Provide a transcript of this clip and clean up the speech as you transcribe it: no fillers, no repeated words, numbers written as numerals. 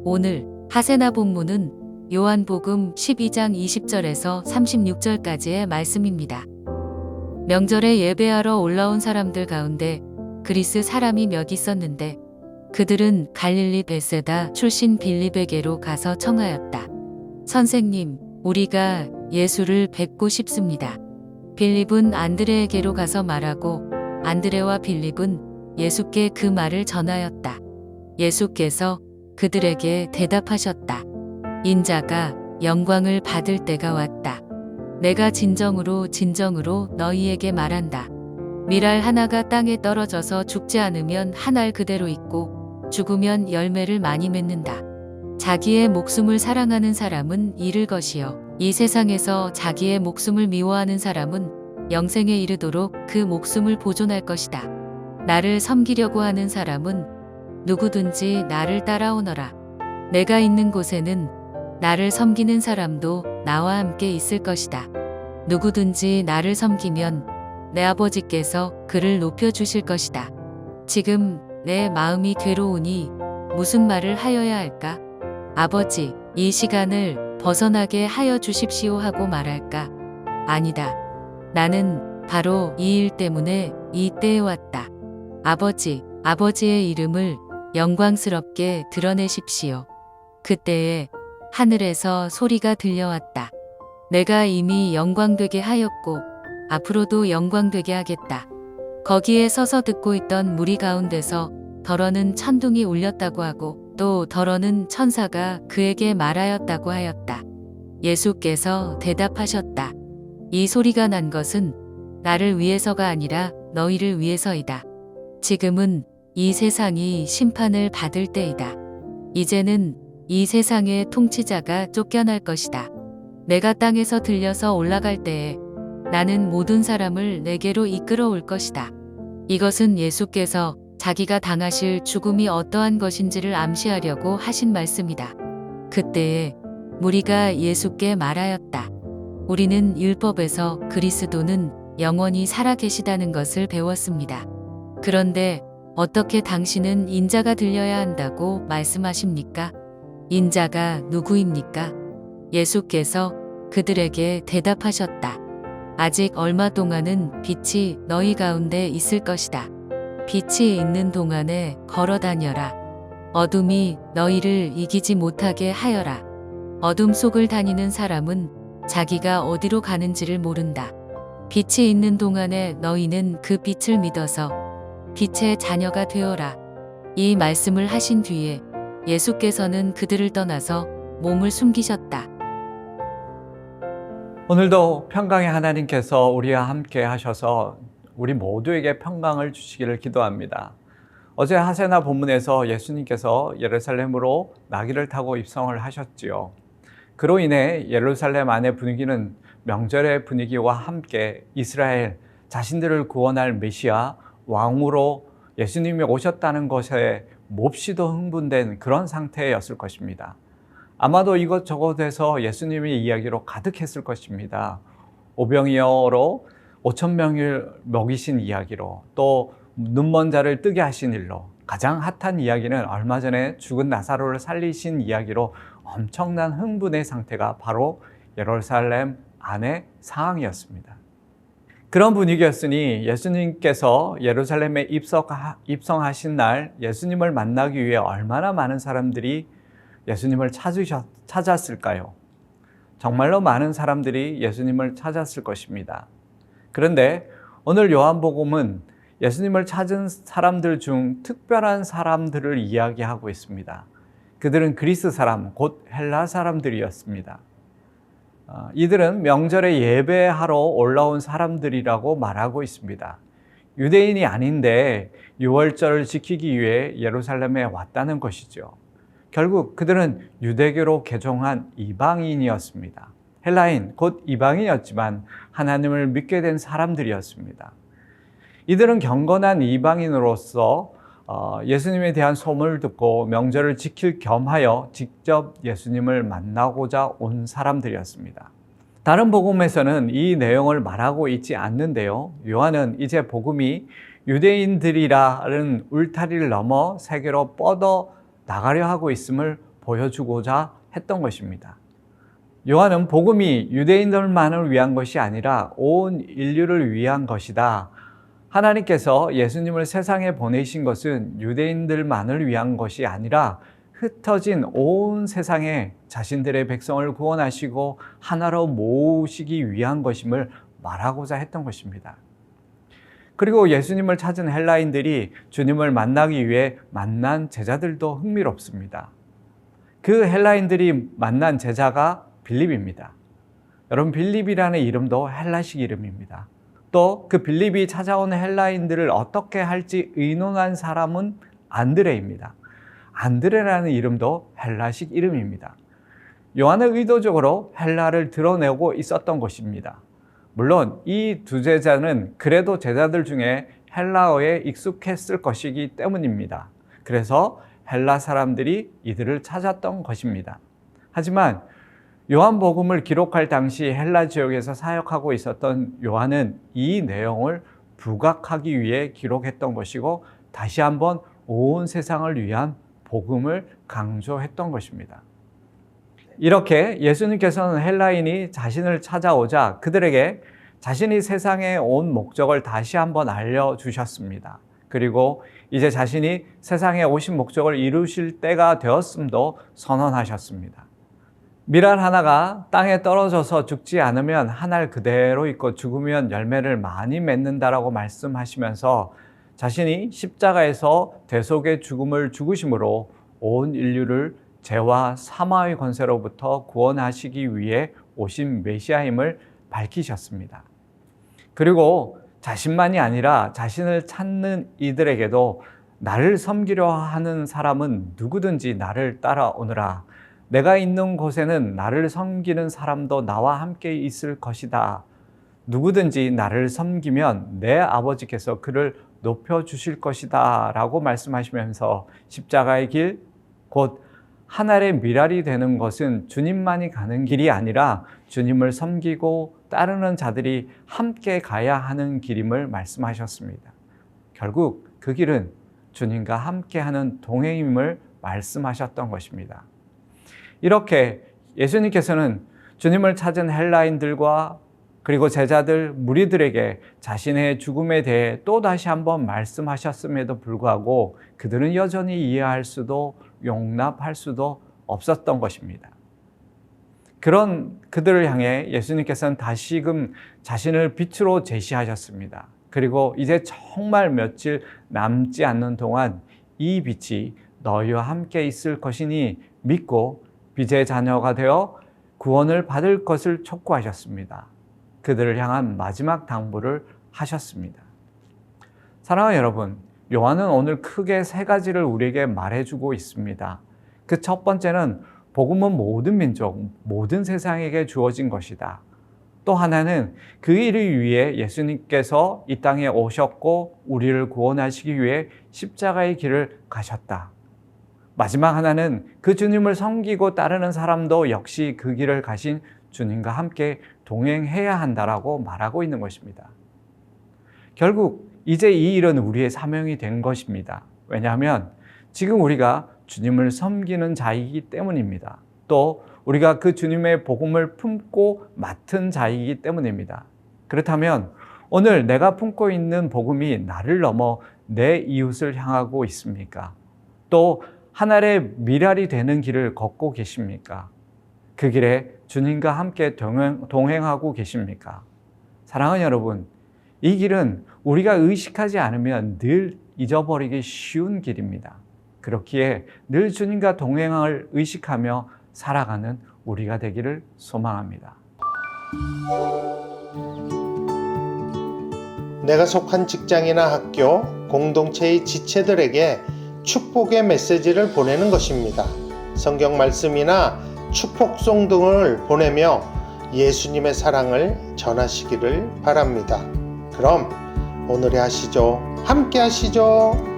오늘 하세나 본문은 요한복음 12장 20절에서 36절까지의 말씀입니다. 명절에 예배하러 올라온 사람들 가운데 그리스 사람이 몇 있었는데 그들은 갈릴리 벳세다 출신 빌립에게로 가서 청하였다. 선생님, 우리가 예수를 뵙고 싶습니다. 빌립은 안드레에게로 가서 말하고 안드레와 빌립은 예수께 그 말을 전하였다. 예수께서 그들에게 대답하셨다. 인자가 영광을 받을 때가 왔다. 내가 진정으로 너희에게 말한다. 밀알 하나가 땅에 떨어져서 죽지 않으면 한 알 그대로 있고 죽으면 열매를 많이 맺는다. 자기의 목숨을 사랑하는 사람은 잃을 것이요 이 세상에서 자기의 목숨을 미워하는 사람은 영생에 이르도록 그 목숨을 보존할 것이다. 나를 섬기려고 하는 사람은 누구든지 나를 따라오너라. 내가 있는 곳에는 나를 섬기는 사람도 나와 함께 있을 것이다. 누구든지 나를 섬기면 내 아버지께서 그를 높여주실 것이다. 지금 내 마음이 괴로우니 무슨 말을 하여야 할까? 아버지, 이 시간을 벗어나게 하여 주십시오 하고 말할까? 아니다. 나는 바로 이 일 때문에 이 때에 왔다. 아버지의 이름을 영광스럽게 드러내십시오. 그때에 하늘에서 소리가 들려왔다. 내가 이미 영광되게 하였고 앞으로도 영광되게 하겠다. 거기에 서서 듣고 있던 무리 가운데서 더러는 천둥이 울렸다고 하고 또 더러는 천사가 그에게 말하였다고 하였다. 예수께서 대답하셨다. 이 소리가 난 것은 나를 위해서가 아니라 너희를 위해서이다. 지금은 이 세상이 심판을 받을 때이다. 이제는 이 세상의 통치자가 쫓겨날 것이다. 내가 땅에서 들려서 올라갈 때에 나는 모든 사람을 내게로 이끌어 올 것이다. 이것은 예수께서 자기가 당하실 죽음이 어떠한 것인지를 암시하려고 하신 말씀이다. 그때에 무리가 예수께 말하였다. 우리는 율법에서 그리스도는 영원히 살아계시다는 것을 배웠습니다. 그런데 어떻게 당신은 인자가 들려야 한다고 말씀하십니까? 인자가 누구입니까? 예수께서 그들에게 대답하셨다. 아직 얼마 동안은 빛이 너희 가운데 있을 것이다. 빛이 있는 동안에 걸어 다녀라. 어둠이 너희를 이기지 못하게 하여라. 어둠 속을 다니는 사람은 자기가 어디로 가는지를 모른다. 빛이 있는 동안에 너희는 그 빛을 믿어서 빛의 자녀가 되어라. 이 말씀을 하신 뒤에 예수께서는 그들을 떠나서 몸을 숨기셨다. 오늘도 평강의 하나님께서 우리와 함께 하셔서 우리 모두에게 평강을 주시기를 기도합니다. 어제 하세나 본문에서 예수님께서 예루살렘으로 나귀를 타고 입성을 하셨지요. 그로 인해 예루살렘 안의 분위기는 명절의 분위기와 함께 이스라엘 자신들을 구원할 메시아 왕으로 예수님이 오셨다는 것에 몹시도 흥분된 그런 상태였을 것입니다. 아마도 이것저것에서 예수님의 이야기로 가득했을 것입니다. 오병이어로 5,000명을 먹이신 이야기로 또 눈먼 자를 뜨게 하신 일로 가장 핫한 이야기는 얼마 전에 죽은 나사로를 살리신 이야기로 엄청난 흥분의 상태가 바로 예루살렘 안의 상황이었습니다. 그런 분위기였으니 예수님께서 예루살렘에 입성하신 날 예수님을 만나기 위해 얼마나 많은 사람들이 예수님을 찾았을까요? 정말로 많은 사람들이 예수님을 찾았을 것입니다. 그런데 오늘 요한복음은 예수님을 찾은 사람들 중 특별한 사람들을 이야기하고 있습니다. 그들은 그리스 사람, 곧 헬라 사람들이었습니다. 이들은 명절에 예배하러 올라온 사람들이라고 말하고 있습니다. 유대인이 아닌데 유월절을 지키기 위해 예루살렘에 왔다는 것이죠. 결국 그들은 유대교로 개종한 이방인이었습니다. 헬라인, 곧 이방인이었지만 하나님을 믿게 된 사람들이었습니다. 이들은 경건한 이방인으로서 예수님에 대한 소문을 듣고 명절을 지킬 겸하여 직접 예수님을 만나고자 온 사람들이었습니다. 다른 복음에서는 이 내용을 말하고 있지 않는데요. 요한은 이제 복음이 유대인들이라는 울타리를 넘어 세계로 뻗어 나가려 하고 있음을 보여주고자 했던 것입니다. 요한은 복음이 유대인들만을 위한 것이 아니라 온 인류를 위한 것이다. 하나님께서 예수님을 세상에 보내신 것은 유대인들만을 위한 것이 아니라 흩어진 온 세상에 자신들의 백성을 구원하시고 하나로 모으시기 위한 것임을 말하고자 했던 것입니다. 그리고 예수님을 찾은 헬라인들이 주님을 만나기 위해 만난 제자들도 흥미롭습니다. 그 헬라인들이 만난 제자가 빌립입니다. 여러분, 빌립이라는 이름도 헬라식 이름입니다. 또 그 빌립이 찾아온 헬라인들을 어떻게 할지 의논한 사람은 안드레입니다. 안드레라는 이름도 헬라식 이름입니다. 요한은 의도적으로 헬라를 드러내고 있었던 것입니다. 물론 이 두 제자는 그래도 제자들 중에 헬라어에 익숙했을 것이기 때문입니다. 그래서 헬라 사람들이 이들을 찾았던 것입니다. 하지만 요한복음을 기록할 당시 헬라 지역에서 사역하고 있었던 요한은 이 내용을 부각하기 위해 기록했던 것이고 다시 한번 온 세상을 위한 복음을 강조했던 것입니다. 이렇게 예수님께서는 헬라인이 자신을 찾아오자 그들에게 자신이 세상에 온 목적을 다시 한번 알려주셨습니다. 그리고 이제 자신이 세상에 오신 목적을 이루실 때가 되었음도 선언하셨습니다. 밀알 하나가 땅에 떨어져서 죽지 않으면 한 알 그대로 있고 죽으면 열매를 많이 맺는다라고 말씀하시면서 자신이 십자가에서 대속의 죽음을 죽으심으로 온 인류를 죄와 사망의 권세로부터 구원하시기 위해 오신 메시아임을 밝히셨습니다. 그리고 자신만이 아니라 자신을 찾는 이들에게도 나를 섬기려 하는 사람은 누구든지 나를 따라오느라. 내가 있는 곳에는 나를 섬기는 사람도 나와 함께 있을 것이다. 누구든지 나를 섬기면 내 아버지께서 그를 높여주실 것이다 라고 말씀하시면서 십자가의 길, 곧 한 알의 밀알이 되는 것은 주님만이 가는 길이 아니라 주님을 섬기고 따르는 자들이 함께 가야 하는 길임을 말씀하셨습니다. 결국 그 길은 주님과 함께하는 동행임을 말씀하셨던 것입니다. 이렇게 예수님께서는 주님을 찾은 헬라인들과 그리고 제자들, 무리들에게 자신의 죽음에 대해 또 다시 한번 말씀하셨음에도 불구하고 그들은 여전히 이해할 수도 용납할 수도 없었던 것입니다. 그런 그들을 향해 예수님께서는 다시금 자신을 빛으로 제시하셨습니다. 그리고 이제 정말 며칠 남지 않는 동안 이 빛이 너희와 함께 있을 것이니 믿고 빛의 자녀가 되어 구원을 받을 것을 촉구하셨습니다. 그들을 향한 마지막 당부를 하셨습니다. 사랑하는 여러분, 요한은 오늘 크게 세 가지를 우리에게 말해주고 있습니다. 그 첫 번째는 복음은 모든 민족, 모든 세상에게 주어진 것이다. 또 하나는 그 일을 위해 예수님께서 이 땅에 오셨고 우리를 구원하시기 위해 십자가의 길을 가셨다. 마지막 하나는 그 주님을 섬기고 따르는 사람도 역시 그 길을 가신 주님과 함께 동행해야 한다라고 말하고 있는 것입니다. 결국 이제 이 일은 우리의 사명이 된 것입니다. 왜냐하면 지금 우리가 주님을 섬기는 자이기 때문입니다. 또 우리가 그 주님의 복음을 품고 맡은 자이기 때문입니다. 그렇다면 오늘 내가 품고 있는 복음이 나를 넘어 내 이웃을 향하고 있습니까? 또 하늘의 밀알이 되는 길을 걷고 계십니까? 그 길에 주님과 함께 동행하고 계십니까? 사랑하는 여러분, 이 길은 우리가 의식하지 않으면 늘 잊어버리기 쉬운 길입니다. 그렇기에 늘 주님과 동행을 의식하며 살아가는 우리가 되기를 소망합니다. 내가 속한 직장이나 학교, 공동체의 지체들에게 축복의 메시지를 보내는 것입니다. 성경 말씀이나 축복송 등을 보내며 예수님의 사랑을 전하시기를 바랍니다. 그럼 오늘의 하시죠. 함께 하시죠.